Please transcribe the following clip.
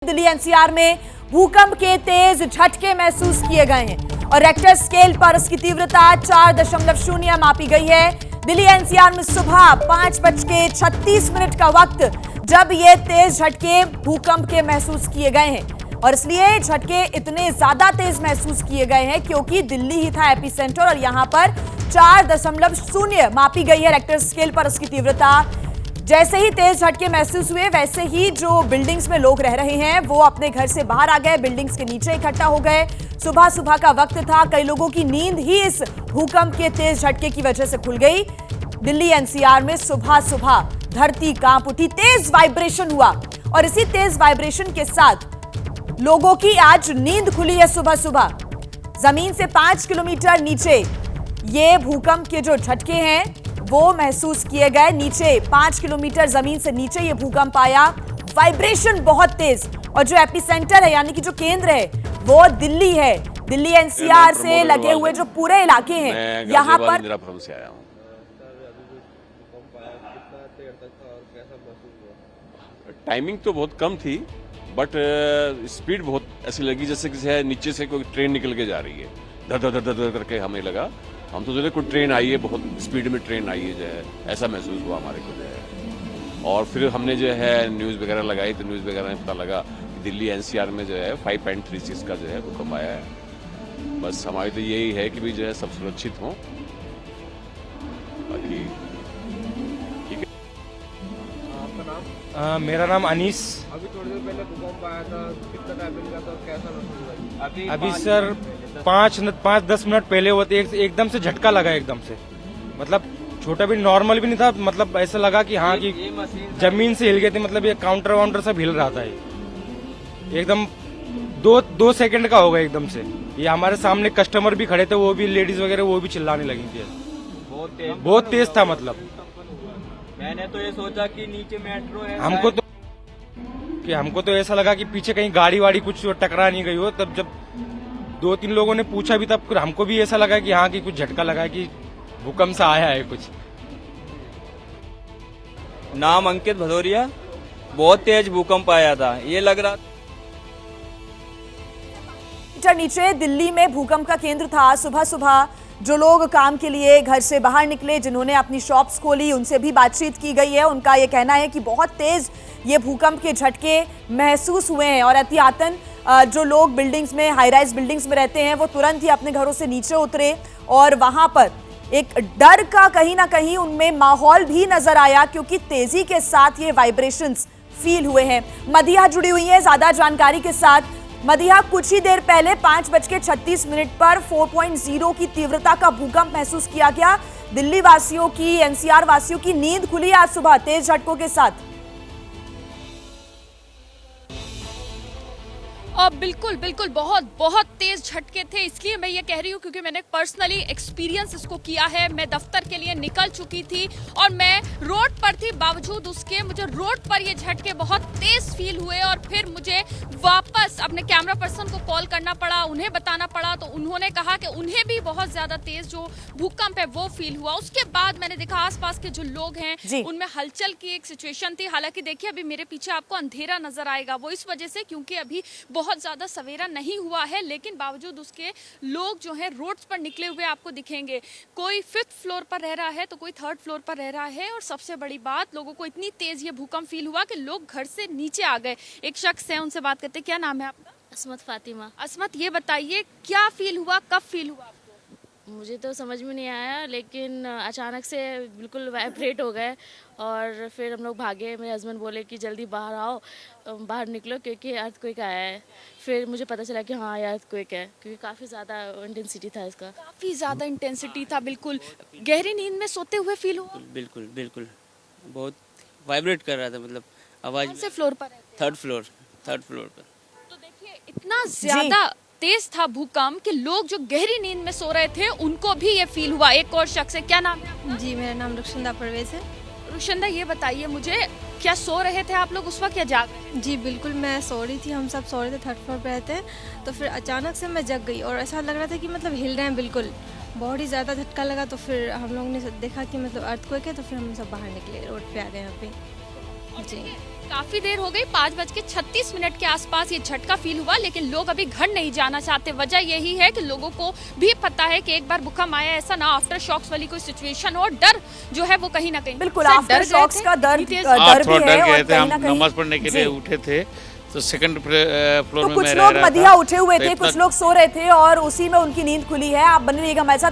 Delhi NCR में भूकंप के तेज झटके महसूस किए गए हैं और रेक्टर स्केल पर इसकी तीव्रता 4.0 मापी गई है। दिल्ली एनसीआर में सुबह 5:36 का वक्त जब ये तेज झटके भूकंप के महसूस किए गए हैं और इसलिए झटके इतने ज्यादा तेज महसूस किए गए हैं क्योंकि दिल्ली ही था एपिसेंटर और यहां पर 4.0 मापी गई है रेक्टर स्केल पर इसकी तीव्रता। जैसे ही तेज झटके महसूस हुए वैसे ही जो बिल्डिंग्स में लोग रह रहे हैं वो अपने घर से बाहर आ गए, बिल्डिंग्स के नीचे इकट्ठा हो गए। सुबह सुबह का वक्त था, कई लोगों की नींद ही इस भूकंप के तेज झटके की वजह से खुल गई। दिल्ली एनसीआर में सुबह सुबह धरती कांप उठी, तेज वाइब्रेशन हुआ और इसी तेज वाइब्रेशन के साथ लोगों की आज नींद खुली है। सुबह सुबह जमीन से 5 किलोमीटर नीचे ये भूकंप के जो झटके हैं वो महसूस किए गए। नीचे 5 किलोमीटर जमीन से नीचे ये भूकंप आया, वाइब्रेशन बहुत तेज और जो एपिसेंटर है यानी कि जो केंद्र है वो दिल्ली है। दिल्ली एनसीआर से लगे हुए जो पूरे इलाके हैं यहाँ पर। से आया हूँ। टाइमिंग तो बहुत कम थी बट स्पीड बहुत ऐसी लगी जैसे किसी नीचे से कोई ट्रेन निकल के जा रही है, धर धर धर धर करके हमें लगा। हम तो जो कोई ट्रेन आई है, बहुत स्पीड में ट्रेन आई है, जो है ऐसा महसूस हुआ हमारे को जो है। और फिर हमने जो है न्यूज़ वगैरह लगाई तो न्यूज़ वगैरह में पता लगा कि दिल्ली एनसीआर में जो है 5.36 का जो है भूकंप आया है। बस हमारी तो यही है कि भी जो है सब सुरक्षित हों। बाकी ठीक है। आपका नाम? मेरा नाम अनीस। अभी थोड़ी देर पहले भूकंप आया था, कितना टाइम लगा था, कैसा महसूस हुआ? अभी सर 5-10 मिनट पहले हुआ था, एकदम से झटका लगा, एकदम से मतलब छोटा भी नॉर्मल भी नहीं था, मतलब ऐसा लगा कि हाँ कि जमीन से हिल गए थे, मतलब ये काउंटर वाउंटर सब हिल रहा था। ये एकदम 2 सेकंड का होगा एकदम से। ये हमारे सामने कस्टमर भी खड़े थे, वो भी लेडीज वगैरह वो भी चिल्लाने लगी थी। बहुत तेज था, मतलब मैंने तो ये सोचा कि नीचे मेट्रो है। हमको तो ऐसा लगा कि पीछे कहीं गाड़ी वाड़ी कुछ टकरा नहीं गई हो। तब जब 2-3 लोगों ने पूछा भी तब हमको भी ऐसा लगा कि हाँ कि कुछ झटका लगा है, कि भूकंप से आया है कुछ। नाम अंकित भदौरिया। बहुत तेज भूकंप आया था, ये लग रहा नीचे दिल्ली में भूकंप का केंद्र था। सुबह सुबह जो लोग काम के लिए घर से बाहर निकले, जिन्होंने अपनी शॉप्स खोली, उनसे भी बातचीत की गई है। उनका ये कहना है कि बहुत तेज ये भूकंप के झटके महसूस हुए हैं और एहतियातन जो लोग बिल्डिंग्स में, हाई राइज बिल्डिंग्स में रहते हैं वो तुरंत ही अपने घरों से नीचे उतरे और वहां पर एक डर का कहीं ना कहीं उनमें माहौल भी नजर आया क्योंकि तेजी के साथ ये वाइब्रेशंस फील हुए हैं। मदिया जुड़ी हुई है ज्यादा जानकारी के साथ। मदिया, कुछ ही देर पहले 5:36 पर 4.0 की तीव्रता का भूकंप महसूस किया गया। दिल्ली वासियों की, एनसीआर वासियों की नींद खुली आज सुबह तेज झटकों के साथ। और बिल्कुल बिल्कुल बहुत तेज झटके थे। इसलिए मैं ये कह रही हूँ क्योंकि मैंने पर्सनली एक्सपीरियंस इसको किया है। मैं दफ्तर के लिए निकल चुकी थी और मैं रोड पर थी, बावजूद उसके मुझे रोड पर ये झटके बहुत तेज फील हुए और फिर मुझे वापस अपने कैमरा पर्सन को कॉल करना पड़ा, उन्हें बताना पड़ा। तो उन्होंने कहा कि उन्हें भी बहुत ज्यादा तेज जो भूकंप है वो फील हुआ। उसके बाद मैंने देखा आसपास के जो लोग हैं उनमें हलचल की एक सिचुएशन थी। हालांकि देखिए अभी मेरे पीछे आपको अंधेरा नजर आएगा, वो इस वजह से क्योंकि अभी बहुत ज्यादा सवेरा नहीं हुआ है, लेकिन बावजूद उसके लोग जो हैं रोड्स पर निकले हुए आपको दिखेंगे। कोई 5th फ्लोर पर रह रहा है तो कोई 3rd फ्लोर पर रह रहा है। और सबसे बड़ी बात, लोगों को इतनी तेज ये भूकंप फील हुआ कि लोग घर से नीचे आ गए। एक शख्स है, उनसे बात करते हैं। क्या नाम है आपका? असमत फातिमा। असमत, ये बताइए क्या फील हुआ, कब फील हुआ? मुझे तो समझ में नहीं आया, लेकिन अचानक से बिल्कुल वाइब्रेट हो गए और फिर हम लोग भागे। मेरे हस्बैंड बोले कि जल्दी बाहर आओ, बाहर निकलो क्योंकि अर्थक्वेक आया है। फिर मुझे पता चला कि हाँ ये अर्थक्वेक है, क्योंकि काफ़ी ज़्यादा इंटेंसिटी था इसका। काफ़ी ज़्यादा इंटेंसिटी था, बिल्कुल गहरी नींद में सोते हुए फील हुआ। बिल्कुल बहुत वाइब्रेट कर रहा था, मतलब आवाज। कौन से फ्लोर पर है? 3rd फ्लोर पर। तो देखिए इतना ज्यादा तेज था भूकंप कि लोग जो गहरी नींद में सो रहे थे उनको भी ये फील हुआ। एक और शख्स है, क्या नाम है आपका? जी, मेरा नाम रुखसंदा परवेज है। रुखसंदा, ये बताइए मुझे, क्या सो रहे थे आप लोग उस वक्त या जाग रहे? जी बिल्कुल, मैं सो रही थी, हम सब सो रहे थे, 3rd फ्लोर पे रहते हैं। तो फिर अचानक से मैं जग गई और ऐसा लग रहा था कि मतलब हिल रहे हैं, बिल्कुल बहुत ही ज़्यादा झटका लगा। तो फिर हम लोगों ने देखा कि मतलब अर्थक्वेक है, तो फिर हम सब बाहर निकले, रोड पे आ गए यहाँ पे। जी काफी देर हो गई, 5:36 के आसपास ये झटका फील हुआ, लेकिन लोग अभी घर नहीं जाना चाहते। वजह यही है कि लोगों को भी पता है कि एक बार भूकंप आया, ऐसा ना आफ्टर शॉक्स वाली कोई सिचुएशन हो, डर जो है वो कहीं ना कहीं। बिल्कुल, सर, आफ्टर डर गए शॉक्स थे? का डर Details- भी थोड़ा है डर और गए थे। कहीं हम ना कहीं नमाज पढ़ने के लिए जी। उठे थे तो सेकंड फ्लोर तो में कुछ मैं लोग रह रहा मदिया था। उठे हुए तो थे, इतना कुछ लोग सो रहे थे और उसी में उनकी नींद खुली है। आप बने रहिएगा हमारे साथ।